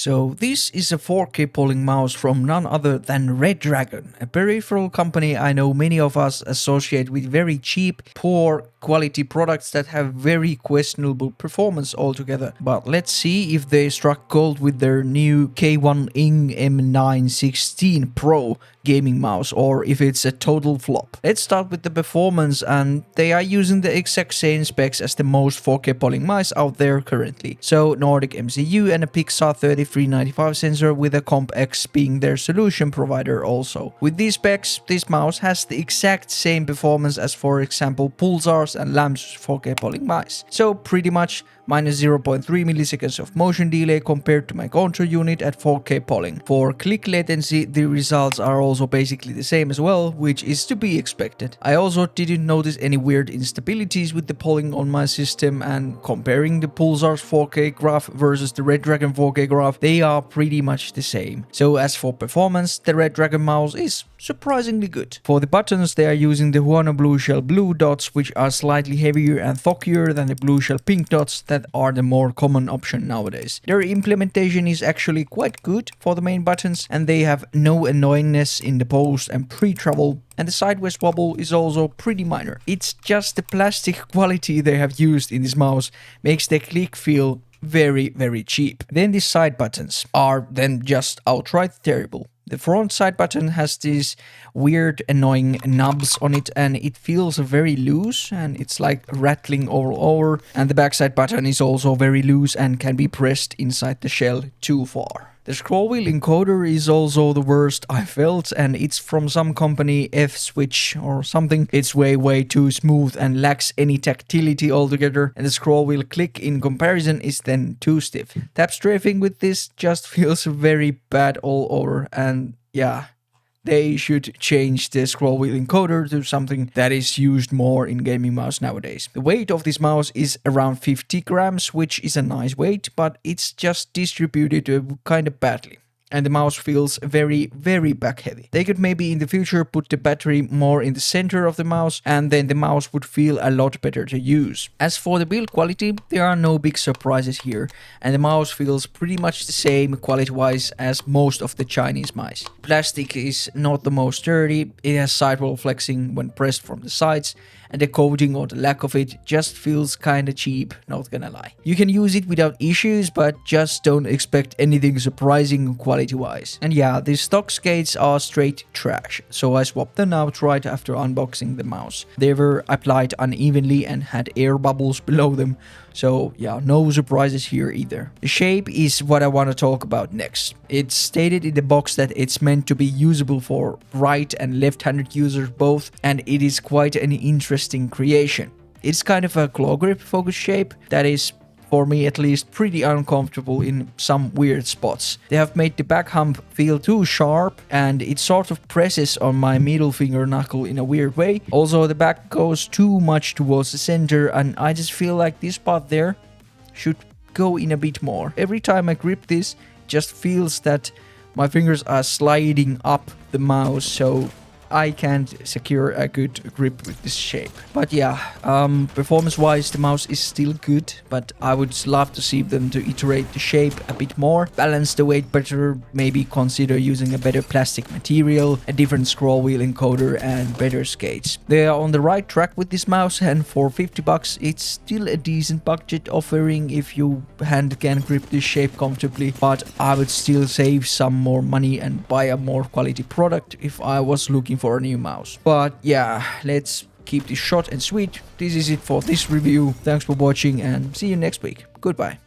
So this is a 4K polling mouse from none other than Redragon, a peripheral company I know many of us associate with very cheap, poor quality products that have very questionable performance altogether. But let's see if they struck gold with their new K1ING M916 PRO gaming mouse or if it's a total flop. Let's start with the performance, and they are using the exact same specs as the most 4K polling mice out there currently. So Nordic MCU and a Pixar 3395 sensor with a Comp X being their solution provider also. With these specs, this mouse has the exact same performance as for example Pulsar's and Lamb's 4K polling mice. So pretty much minus 0.3 milliseconds of motion delay compared to my control unit at 4K polling. For click latency, the results are also basically the same as well, which is to be expected. I also didn't notice any weird instabilities with the polling on my system, and comparing the Pulsar's 4K graph versus the Redragon 4K graph, they are pretty much the same. So as for performance, the Redragon mouse is surprisingly good. For the buttons, they are using the Huano Blue Shell Blue dots, which are slightly heavier and thockier than the Blue Shell Pink dots that are the more common option nowadays. Their implementation is actually quite good for the main buttons, and they have no annoyingness in the post and pre-travel, and the sideways wobble is also pretty minor. It's just the plastic quality they have used in this mouse makes the click feel very cheap. Then the side buttons are then just outright terrible. The front side button has these weird annoying knobs on it, and it feels very loose and it's like rattling all over, and the backside button is also very loose and can be pressed inside the shell too far. The scroll wheel encoder is also the worst I felt, and it's from some company F-Switch or something. It's way too smooth and lacks any tactility altogether, and the scroll wheel click in comparison is then too stiff. Tap strafing with this just feels very bad all over, and yeah, they should change the scroll wheel encoder to something that is used more in gaming mouse nowadays. The weight of this mouse is around 50 grams, which is a nice weight, but it's just distributed kind of badly. And the mouse feels very back heavy. They could maybe in the future put the battery more in the center of the mouse, and then the mouse would feel a lot better to use. As for the build quality, there are no big surprises here, and the mouse feels pretty much the same quality wise as most of the Chinese mice. Plastic is not the most sturdy, it has sidewall flexing when pressed from the sides, and the coating or the lack of it just feels kinda cheap, not gonna lie. You can use it without issues, but just don't expect anything surprising quality wise. And yeah, the stock skates are straight trash, so I swapped them out right after unboxing the mouse. They were applied unevenly and had air bubbles below them, so yeah, no surprises here either. The shape is what I want to talk about next. It's stated in the box that it's meant to be usable for right and left-handed users both, and it is quite an interesting creation. It's kind of a claw grip focus shape that is, for me at least, pretty uncomfortable in some weird spots. They have made the back hump feel too sharp, and it sort of presses on my middle finger knuckle in a weird way. Also, the back goes too much towards the center, and I just feel like this part there should go in a bit more. Every time I grip this, it just feels that my fingers are sliding up the mouse, so I can't secure a good grip with this shape. But yeah, performance wise the mouse is still good, but I would love to see them to iterate the shape a bit more, balance the weight better, maybe consider using a better plastic material, a different scroll wheel encoder, and better skates. They are on the right track with this mouse, and for 50 bucks it's still a decent budget offering if you hand can grip this shape comfortably, but I would still save some more money and buy a more quality product if I was looking for a new mouse. But yeah, let's keep this short and sweet. This is it for this review. Thanks for watching and see you next week. Goodbye.